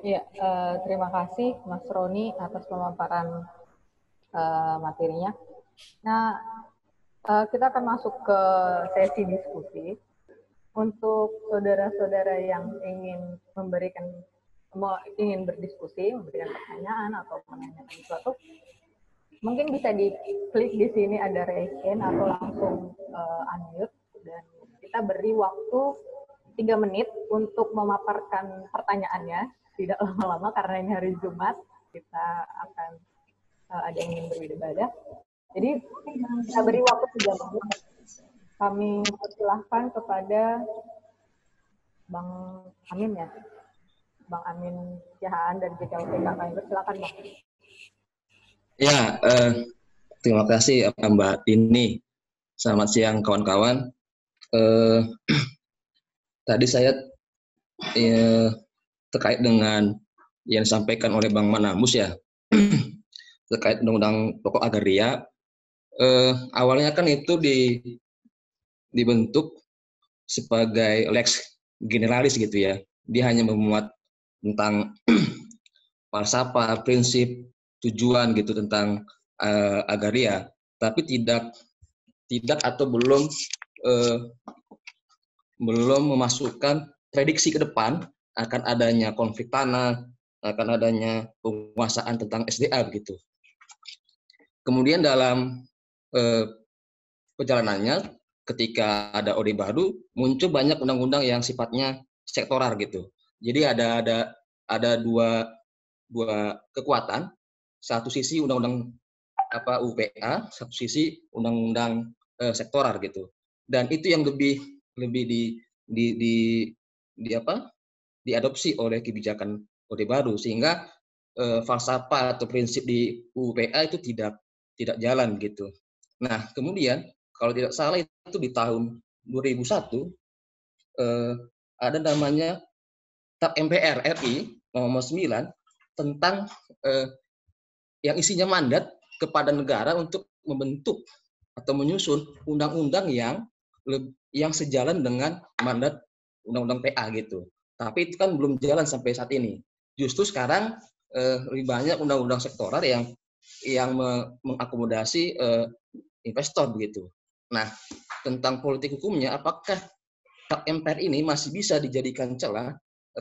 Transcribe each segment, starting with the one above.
Ya, terima kasih Mas Roni atas pemaparan materinya. Nah, kita akan masuk ke sesi diskusi. Untuk saudara-saudara yang ingin berdiskusi, memberikan pertanyaan atau menanyakan sesuatu, mungkin bisa diklik di sini ada raise hand atau langsung unmute, dan kita beri waktu 3 menit untuk memaparkan pertanyaannya, tidak lama-lama karena ini hari Jumat, kita akan ada yang ingin beribadah. Jadi kita beri waktu 3 menit. Kami persilahkan kepada Bang Amin ya, Bang Amin Jahaan dan JKUTK. Kami persilakan Bang. Ya, terima kasih Mbak Tini. Selamat siang kawan-kawan. Tadi saya terkait dengan yang disampaikan oleh Bang Manamus ya, terkait Undang-Undang Pokok Agraria. Awalnya kan itu dibentuk sebagai lex generalis gitu ya. Dia hanya memuat tentang falsafah, prinsip, tujuan gitu tentang agraria, tapi tidak atau belum memasukkan prediksi ke depan akan adanya konflik tanah, akan adanya penguasaan tentang SDA begitu. Kemudian dalam perjalanannya, ketika ada Orde Baru, muncul banyak undang-undang yang sifatnya sektoral gitu. Jadi ada dua kekuatan, satu sisi undang-undang UPA, satu sisi undang-undang sektoral gitu. Dan itu yang lebih diadopsi oleh kebijakan Orde Baru, sehingga falsafah atau prinsip di UPA itu tidak jalan gitu. Nah, kemudian kalau tidak salah itu di tahun 2001 ada namanya TAP MPR RI nomor 9 tentang yang isinya mandat kepada negara untuk membentuk atau menyusun undang-undang yang sejalan dengan mandat undang-undang PA gitu. Tapi itu kan belum jalan sampai saat ini. Justru sekarang lebih banyak undang-undang sektoral yang mengakomodasi investor begitu. Nah, tentang politik hukumnya, apakah MPR ini masih bisa dijadikan celah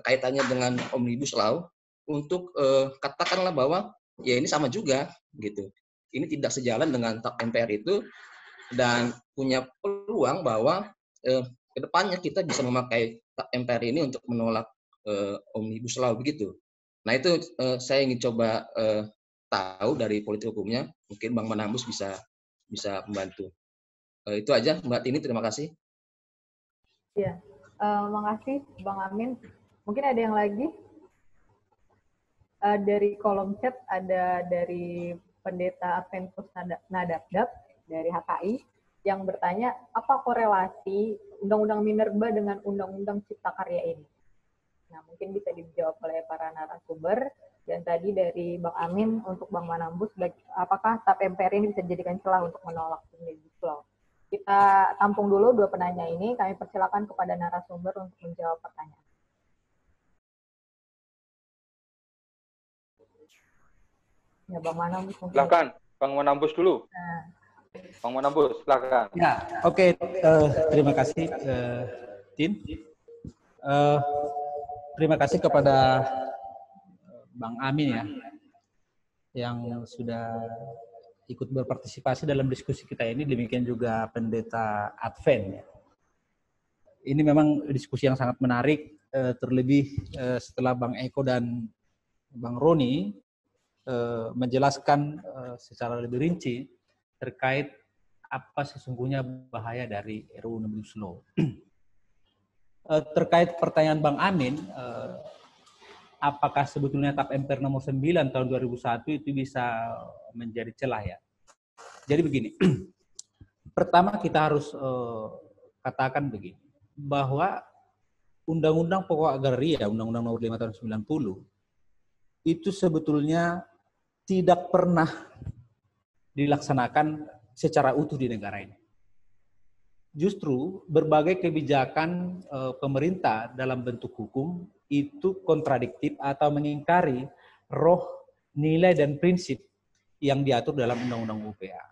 kaitannya dengan Omnibus Law untuk katakanlah bahwa ya ini sama juga gitu. Ini tidak sejalan dengan TAP MPR itu, dan punya peluang bahwa ke depannya kita bisa memakai TAP MPR ini untuk menolak Omnibus Law begitu. Nah, itu saya ingin coba tahu dari politik hukumnya, mungkin Bang Manambus bisa membantu. Itu aja Mbak Tini, terima kasih. Ya, makasih Bang Amin. Mungkin ada yang lagi? Dari kolom chat ada dari Pendeta Adventus Nadabdab dari HKI yang bertanya, apa korelasi Undang-Undang Minerba dengan Undang-Undang Cipta Karya ini? Nah, mungkin bisa dijawab oleh para narasumber. Dan tadi dari Bang Amin untuk Bang Manambus, apakah TAP MPR ini bisa dijadikan celah untuk menolak Omnibus Law? Kita tampung dulu dua penanya ini. Kami persilakan kepada narasumber untuk menjawab pertanyaan. Ya, Bang Manambus. Silakan, Bang Manambus dulu. Nah. Bang Manambus, silakan. Ya, oke. Terima kasih, Tin. Terima kasih kepada Bang Amin ya, yang sudah ikut berpartisipasi dalam diskusi kita ini. Demikian juga Pendeta Advent. Ini memang diskusi yang sangat menarik, terlebih setelah Bang Eko dan Bang Roni menjelaskan secara lebih rinci terkait apa sesungguhnya bahaya dari RUU Omnibus Law. Terkait pertanyaan Bang Amin, apakah sebetulnya TAP MPR nomor 9 tahun 2001 itu bisa menjadi celah ya? Jadi begini, pertama kita harus katakan begini, bahwa Undang-Undang Pokok Agraria, Undang-Undang nomor 5 tahun 90, itu sebetulnya tidak pernah dilaksanakan secara utuh di negara ini. Justru berbagai kebijakan pemerintah dalam bentuk hukum itu kontradiktif atau mengingkari roh, nilai, dan prinsip yang diatur dalam Undang-Undang UPA.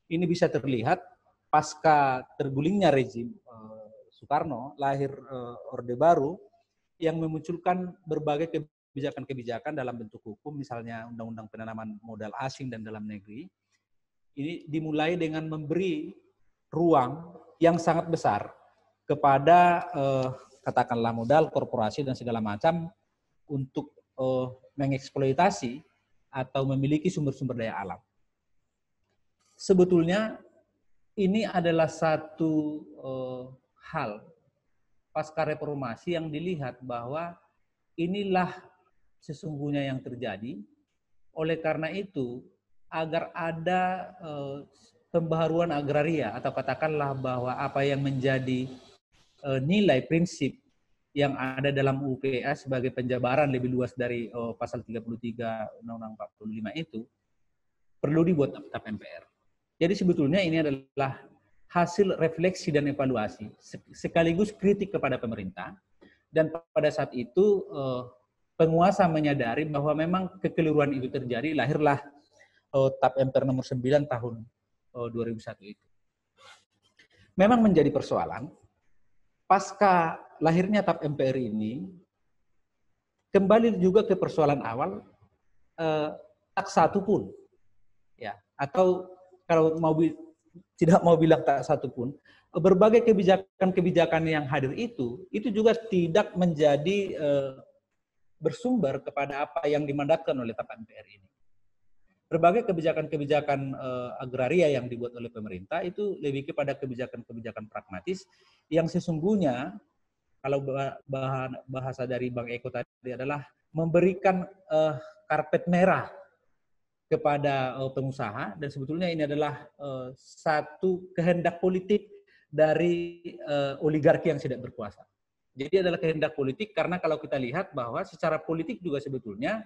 Ini bisa terlihat pasca tergulingnya rezim Soekarno, lahir Orde Baru yang memunculkan berbagai kebijakan-kebijakan dalam bentuk hukum, misalnya Undang-Undang Penanaman Modal Asing dan Dalam Negeri. Ini dimulai dengan memberi ruang yang sangat besar kepada katakanlah modal, korporasi, dan segala macam untuk mengeksploitasi atau memiliki sumber-sumber daya alam. Sebetulnya ini adalah satu hal pasca reformasi yang dilihat bahwa inilah sesungguhnya yang terjadi. Oleh karena itu, agar ada pembaharuan agraria atau katakanlah bahwa apa yang menjadi nilai prinsip yang ada dalam UPA sebagai penjabaran lebih luas dari pasal 33 Undang-Undang 45 itu perlu dibuat TAP MPR. Jadi sebetulnya ini adalah hasil refleksi dan evaluasi sekaligus kritik kepada pemerintah, dan pada saat itu penguasa menyadari bahwa memang kekeliruan itu terjadi, lahirlah TAP MPR nomor 9 tahun 2001 itu. Memang menjadi persoalan pasca lahirnya TAP MPR ini, kembali juga ke persoalan awal, tak satu pun, ya, atau kalau tidak mau bilang tak satu pun, berbagai kebijakan-kebijakan yang hadir itu juga tidak menjadi bersumber kepada apa yang dimandatkan oleh TAP MPR ini. Berbagai kebijakan-kebijakan agraria yang dibuat oleh pemerintah itu lebih kepada kebijakan-kebijakan pragmatis yang sesungguhnya, kalau bahasa dari Bang Eko tadi adalah memberikan karpet merah kepada pengusaha, dan sebetulnya ini adalah satu kehendak politik dari oligarki yang tidak berkuasa. Jadi adalah kehendak politik, karena kalau kita lihat bahwa secara politik juga sebetulnya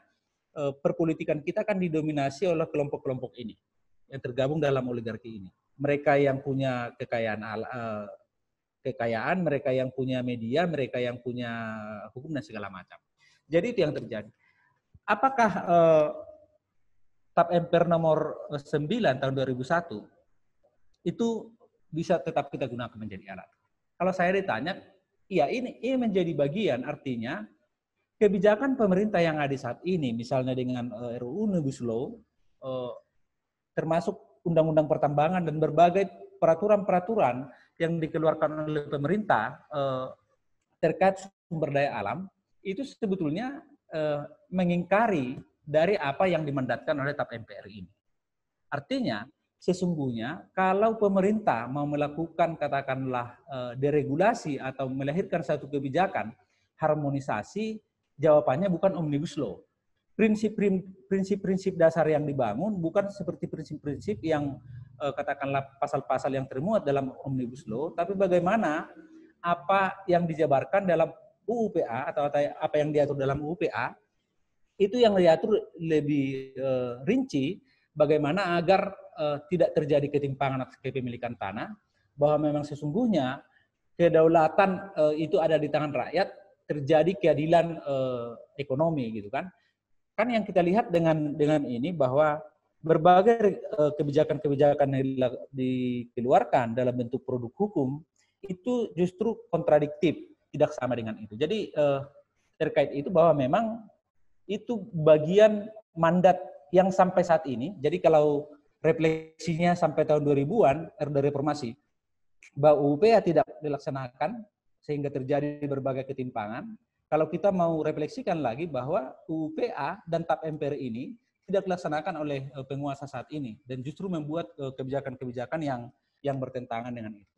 perpolitikan kita kan didominasi oleh kelompok-kelompok ini yang tergabung dalam oligarki ini. Mereka yang punya kekayaan, mereka yang punya media, mereka yang punya hukum dan segala macam. Jadi itu yang terjadi. Apakah TAP MPR nomor 9 tahun 2001 itu bisa tetap kita gunakan menjadi alat? Kalau saya ditanya, iya, ini menjadi bagian, artinya kebijakan pemerintah yang ada saat ini, misalnya dengan RUU Omnibus Law, termasuk Undang-Undang Pertambangan dan berbagai peraturan-peraturan yang dikeluarkan oleh pemerintah terkait sumber daya alam, itu sebetulnya mengingkari dari apa yang dimandatkan oleh TAP MPR ini. Artinya, sesungguhnya kalau pemerintah mau melakukan katakanlah deregulasi atau melahirkan satu kebijakan harmonisasi, jawabannya bukan Omnibus Law. Prinsip-prinsip dasar yang dibangun bukan seperti prinsip-prinsip yang katakanlah pasal-pasal yang termuat dalam Omnibus Law, tapi bagaimana apa yang dijabarkan dalam UUPA atau apa yang diatur dalam UUPA, itu yang diatur lebih rinci bagaimana agar tidak terjadi ketimpangan atas kepemilikan tanah, bahwa memang sesungguhnya kedaulatan itu ada di tangan rakyat, terjadi keadilan ekonomi gitu kan. Kan yang kita lihat dengan ini bahwa berbagai kebijakan-kebijakan yang dikeluarkan dalam bentuk produk hukum itu justru kontradiktif, tidak sama dengan itu. Jadi terkait itu bahwa memang itu bagian mandat yang sampai saat ini. Jadi kalau refleksinya sampai tahun 2000-an, Orde Reformasi, bahwa UUPA tidak dilaksanakan sehingga terjadi berbagai ketimpangan. Kalau kita mau refleksikan lagi bahwa UUPA dan TAP MPR ini tidak dilaksanakan oleh penguasa saat ini dan justru membuat kebijakan-kebijakan yang bertentangan dengan itu.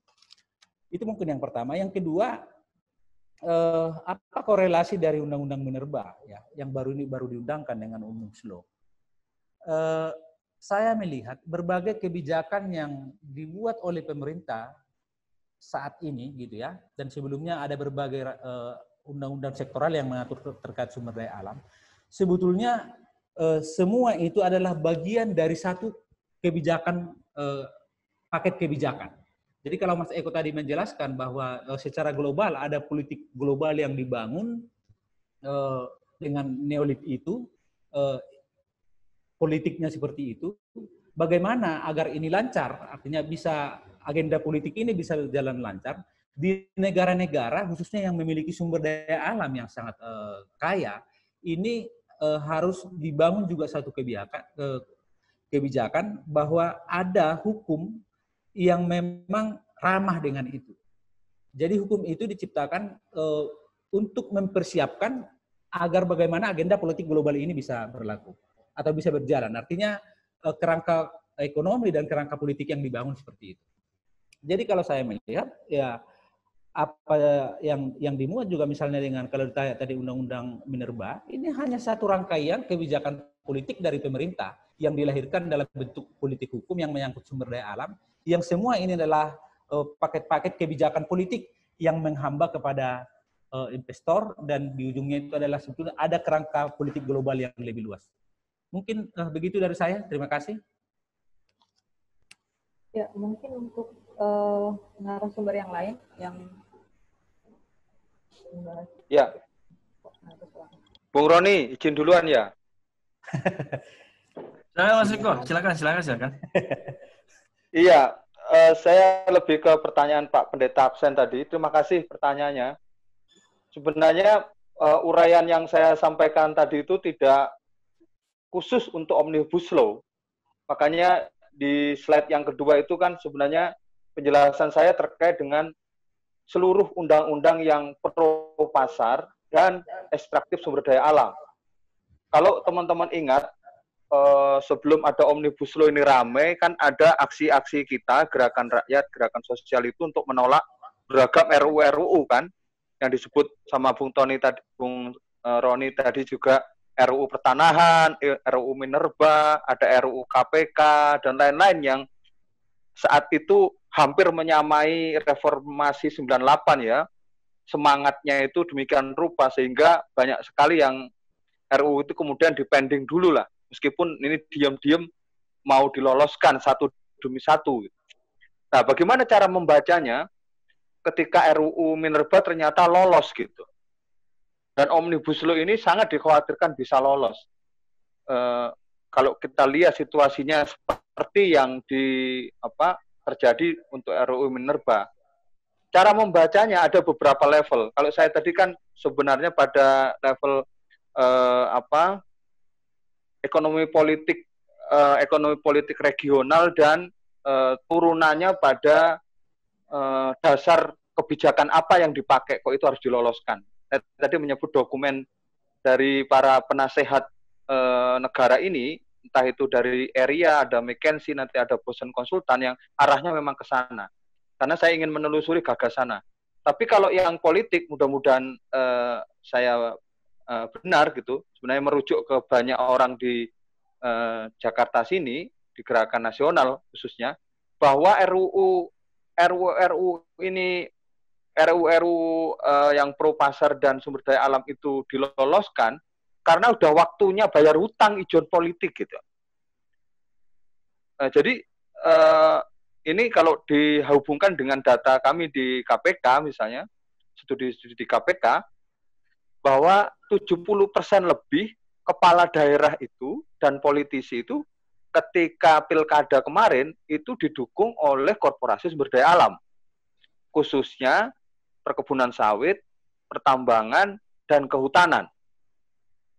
Itu mungkin yang pertama. Yang kedua, apa korelasi dari Undang-Undang Minerba ya, yang baru diundangkan dengan Omnibus Law? Saya melihat berbagai kebijakan yang dibuat oleh pemerintah saat ini gitu ya, dan sebelumnya ada berbagai undang-undang sektoral yang mengatur terkait sumber daya alam. Sebetulnya semua itu adalah bagian dari satu kebijakan, paket kebijakan. Jadi kalau Mas Eko tadi menjelaskan bahwa secara global ada politik global yang dibangun dengan neolit itu, politiknya seperti itu, bagaimana agar ini lancar, artinya bisa agenda politik ini bisa berjalan lancar di negara-negara khususnya yang memiliki sumber daya alam yang sangat kaya. Ini harus dibangun juga satu kebijakan bahwa ada hukum yang memang ramah dengan itu. Jadi hukum itu diciptakan untuk mempersiapkan agar bagaimana agenda politik global ini bisa berlaku atau bisa berjalan. Artinya kerangka ekonomi dan kerangka politik yang dibangun seperti itu. Jadi kalau saya melihat ya apa yang dimuat juga misalnya dengan kalau ditanya tadi Undang-Undang Minerba, ini hanya satu rangkaian kebijakan politik dari pemerintah yang dilahirkan dalam bentuk politik hukum yang menyangkut sumber daya alam, yang semua ini adalah paket-paket kebijakan politik yang menghamba kepada investor, dan di ujungnya itu adalah sebetulnya ada kerangka politik global yang lebih luas. Mungkin begitu dari saya. Terima kasih. Ya, mungkin untuk narasumber yang lain yang ya. Bung Roni, izin duluan ya. Mas Riko, silakan. Iya, saya lebih ke pertanyaan Pak Pendeta absen tadi. Terima kasih pertanyaannya. Sebenarnya uraian yang saya sampaikan tadi itu tidak khusus untuk Omnibus Law. Makanya di slide yang kedua itu kan sebenarnya penjelasan saya terkait dengan seluruh undang-undang yang pro pasar dan ekstraktif sumber daya alam. Kalau teman-teman ingat, sebelum ada Omnibus Law ini ramai, kan ada aksi-aksi kita, gerakan rakyat, gerakan sosial itu untuk menolak beragam RUU-RUU kan, yang disebut sama Bung Roni tadi juga RUU Pertanahan, RUU Minerba, ada RUU KPK, dan lain-lain yang saat itu hampir menyamai reformasi 98 ya. Semangatnya itu demikian rupa sehingga banyak sekali yang RUU itu kemudian dipending dulu lah. Meskipun ini diam-diam mau diloloskan satu demi satu. Nah, bagaimana cara membacanya ketika RUU Minerba ternyata lolos gitu? Dan Omnibus Law ini sangat dikhawatirkan bisa lolos. Kalau kita lihat situasinya seperti yang terjadi untuk RUU Minerba, cara membacanya ada beberapa level. Kalau saya tadi kan sebenarnya pada level ekonomi politik regional dan turunannya pada dasar kebijakan apa yang dipakai kok itu harus diloloskan. Saya tadi menyebut dokumen dari para penasehat negara ini, entah itu dari area, ada McKinsey, nanti ada Boston Consultant yang arahnya memang ke sana. Karena saya ingin menelusuri gagasannya. Tapi kalau yang politik, mudah-mudahan saya benar gitu, sebenarnya merujuk ke banyak orang di Jakarta sini, di gerakan nasional khususnya, bahwa RUU yang pro pasar dan sumber daya alam itu diloloskan karena udah waktunya bayar hutang ijon politik gitu. Jadi ini kalau dihubungkan dengan data kami di KPK misalnya, studi-studi di KPK, bahwa 70% lebih kepala daerah itu dan politisi itu ketika pilkada kemarin itu didukung oleh korporasi sumber daya alam, khususnya perkebunan sawit, pertambangan, dan kehutanan.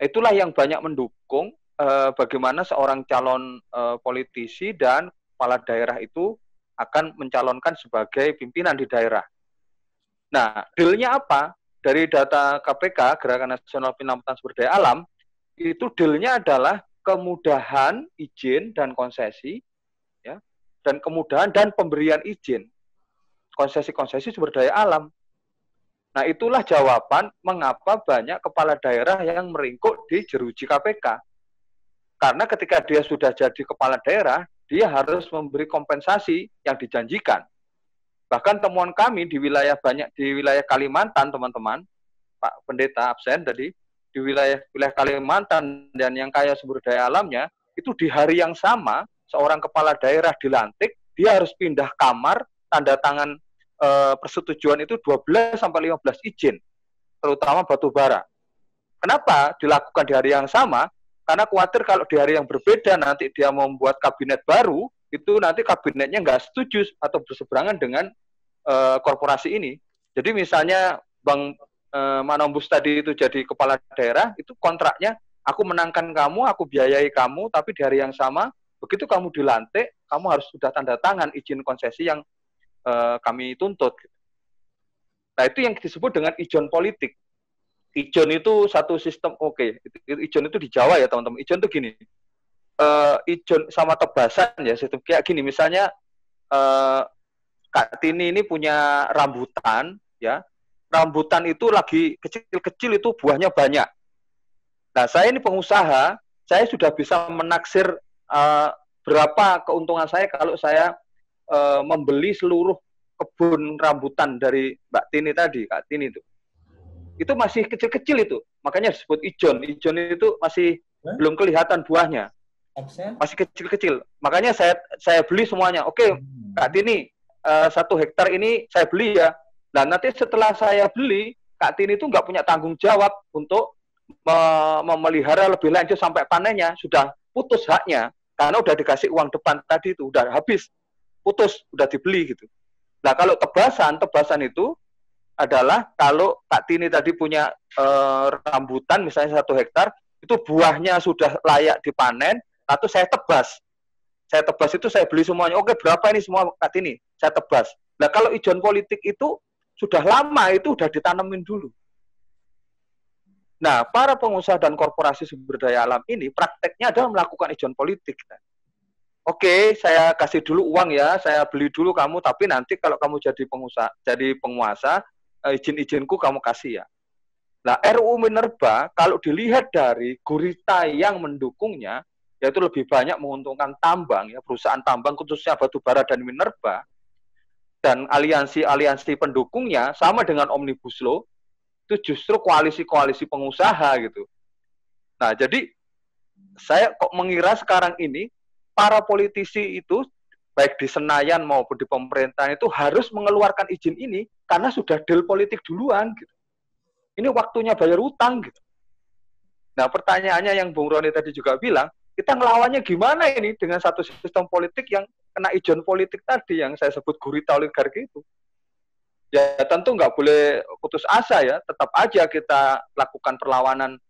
Itulah yang banyak mendukung bagaimana seorang calon politisi dan kepala daerah itu akan mencalonkan sebagai pimpinan di daerah. Nah, dealnya apa? Dari data KPK, Gerakan Nasional Penyelamatan Sumber Daya Alam, itu dealnya adalah kemudahan izin dan konsesi, ya, dan kemudahan dan pemberian izin konsesi-konsesi sumber daya alam. Nah, itulah jawaban mengapa banyak kepala daerah yang meringkuk di jeruji KPK. Karena ketika dia sudah jadi kepala daerah, dia harus memberi kompensasi yang dijanjikan. Bahkan temuan kami di wilayah Kalimantan, teman-teman, Pak Pendeta absen tadi, di wilayah Kalimantan dan yang kaya sumber daya alamnya, itu di hari yang sama, seorang kepala daerah dilantik, dia harus pindah kamar, tanda tangan persetujuan itu 12-15 izin, terutama batu bara. Kenapa dilakukan di hari yang sama? Karena khawatir kalau di hari yang berbeda nanti dia membuat kabinet baru, itu nanti kabinetnya nggak setuju atau berseberangan dengan korporasi ini. Jadi misalnya Bang Manombus tadi itu jadi kepala daerah, itu kontraknya aku menangkan kamu, aku biayai kamu, tapi di hari yang sama, begitu kamu dilantik, kamu harus sudah tanda tangan izin konsesi yang kami tuntut. Nah, itu yang disebut dengan ijon politik. Ijon itu satu sistem, oke. Ijon itu di Jawa ya, teman-teman. Ijon itu gini. Ijon sama tebasan ya, sistem kayak gini. Misalnya, Kak Tini ini punya rambutan, ya. Rambutan itu lagi kecil-kecil itu buahnya banyak. Nah, saya ini pengusaha, saya sudah bisa menaksir berapa keuntungan saya kalau saya membeli seluruh kebun rambutan dari Mbak Tini tadi, Kak Tini itu. Itu masih kecil-kecil itu. Makanya disebut ijon. Ijon itu masih belum kelihatan buahnya. Masih kecil-kecil. Makanya saya beli semuanya. Oke, Kak Tini, 1 hektar ini saya beli ya. Nah, nanti setelah saya beli, Kak Tini itu nggak punya tanggung jawab untuk memelihara lebih lanjut sampai panennya. Sudah putus haknya. Karena udah dikasih uang depan tadi itu. Udah habis. Putus. Udah dibeli gitu. Nah, kalau tebasan itu adalah kalau Kak Tini tadi punya rambutan, misalnya 1 hektar, itu buahnya sudah layak dipanen, atau saya tebas. Saya tebas itu saya beli semuanya. Oke, berapa ini semua Kak Tini? Saya tebas. Nah, kalau ijon politik itu sudah lama, itu sudah ditanemin dulu. Nah, para pengusaha dan korporasi sumber daya alam ini prakteknya adalah melakukan ijon politik. Oke, saya kasih dulu uang ya, saya beli dulu kamu, tapi nanti kalau kamu jadi penguasa, izin-izinku kamu kasih ya. Nah, RUU Minerba, kalau dilihat dari gurita yang mendukungnya, yaitu lebih banyak menguntungkan tambang, ya, perusahaan tambang khususnya batubara dan minerba, dan aliansi-aliansi pendukungnya sama dengan Omnibus Law, itu justru koalisi-koalisi pengusaha gitu. Nah, jadi saya kok mengira sekarang ini para politisi itu baik di Senayan maupun di pemerintahan itu harus mengeluarkan izin ini karena sudah deal politik duluan gitu. Ini waktunya bayar utang gitu. Nah, pertanyaannya yang Bung Roni tadi juga bilang, kita ngelawannya gimana ini dengan satu sistem politik yang kena ijon politik tadi yang saya sebut gurita oligarki itu. Ya tentu nggak boleh putus asa ya, tetap aja kita lakukan perlawanan,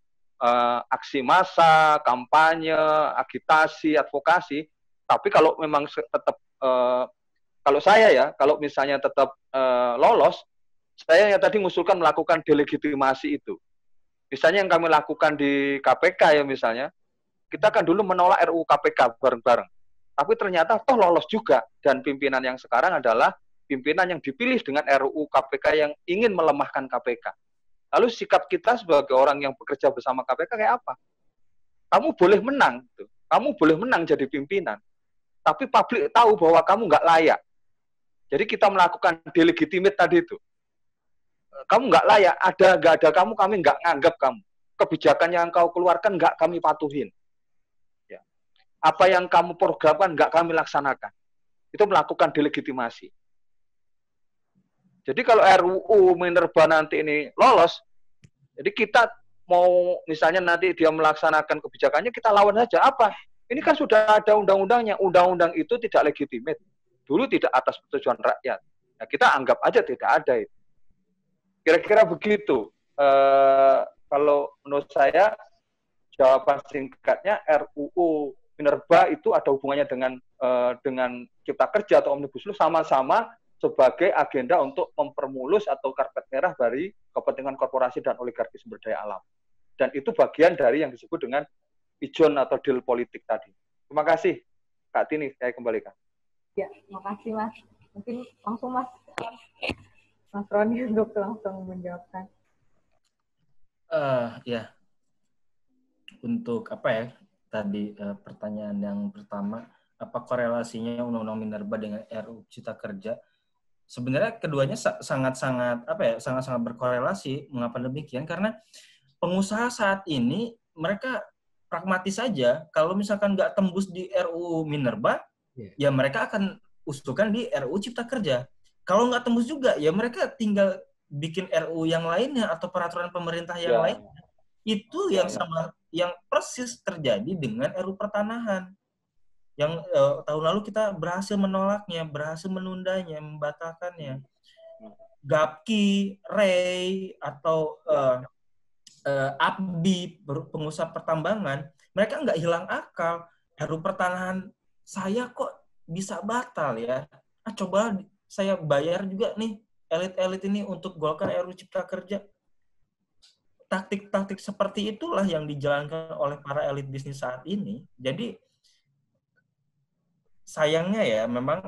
aksi massa, kampanye, agitasi, advokasi. Tapi kalau memang tetap, kalau saya ya, kalau misalnya tetap lolos, saya yang tadi mengusulkan melakukan delegitimasi itu. Misalnya yang kami lakukan di KPK ya misalnya, kita kan dulu menolak RUU KPK bareng-bareng. Tapi ternyata toh lolos juga. Dan pimpinan yang sekarang adalah pimpinan yang dipilih dengan RUU KPK yang ingin melemahkan KPK. Lalu sikap kita sebagai orang yang bekerja bersama KPK kayak apa? Kamu boleh menang, kamu boleh menang jadi pimpinan, tapi publik tahu bahwa kamu nggak layak. Jadi kita melakukan delegitimate tadi itu. Kamu nggak layak, nggak ada kamu, kami nggak nganggap kamu. Kebijakan yang kau keluarkan nggak kami patuhin. Ya. Apa yang kamu programkan nggak kami laksanakan. Itu melakukan delegitimasi. Jadi kalau RUU Minerba nanti ini lolos, jadi kita mau misalnya nanti dia melaksanakan kebijakannya, kita lawan saja. Apa? Ini kan sudah ada undang-undangnya. Undang-undang itu tidak legitimate. Dulu tidak atas persetujuan rakyat. Nah, kita anggap aja tidak ada itu. Kira-kira begitu. Kalau menurut saya, jawaban singkatnya RUU Minerba itu ada hubungannya dengan Cipta Kerja atau Omnibus Law sama-sama sebagai agenda untuk mempermulus atau karpet merah dari kepentingan korporasi dan oligarki sumber daya alam. Dan itu bagian dari yang disebut dengan ijon atau deal politik tadi. Terima kasih, Kak Tini, saya kembalikan. Ya, terima kasih Mas. Mungkin langsung Mas Roni untuk langsung menjawabkan. Ya, untuk apa ya tadi pertanyaan yang pertama, apa korelasinya Undang-Undang Minerba dengan RUU Cipta Kerja? Sebenarnya keduanya sangat-sangat berkorelasi. Mengapa demikian? Karena pengusaha saat ini mereka pragmatis saja. Kalau misalkan nggak tembus di RUU Minerba, ya mereka akan usulkan di RUU Cipta Kerja. Kalau nggak tembus juga, ya mereka tinggal bikin RUU yang lainnya atau peraturan pemerintah yang lainnya. Itu yang sama, yang persis terjadi dengan RUU Pertanahan. Yang tahun lalu kita berhasil menolaknya, berhasil menundanya, membatalkannya. Gapki, Ray, atau Abdi, pengusaha pertambangan, mereka nggak hilang akal. RUU Pertanahan saya kok bisa batal ya? Coba saya bayar juga nih elit-elit ini untuk golkan RUU Cipta Kerja. Taktik-taktik seperti itulah yang dijalankan oleh para elit bisnis saat ini. Jadi sayangnya ya, memang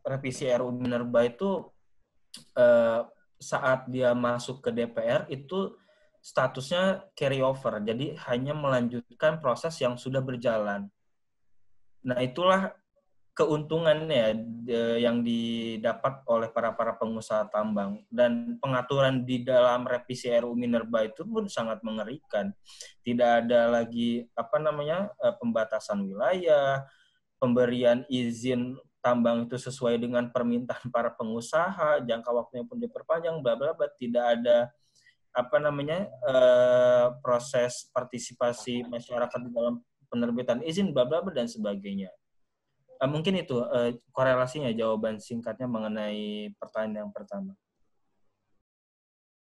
revisi RUU Minerba itu saat dia masuk ke DPR itu statusnya carry over, jadi hanya melanjutkan proses yang sudah berjalan. Nah, itulah keuntungannya yang didapat oleh para pengusaha tambang, dan pengaturan di dalam revisi RUU Minerba itu pun sangat mengerikan. Tidak ada lagi pembatasan wilayah, pemberian izin tambang itu sesuai dengan permintaan para pengusaha, jangka waktunya pun diperpanjang, bla bla bla. Tidak ada proses partisipasi masyarakat di dalam penerbitan izin, bla bla bla, dan sebagainya. Mungkin itu korelasinya, jawaban singkatnya mengenai pertanyaan yang pertama.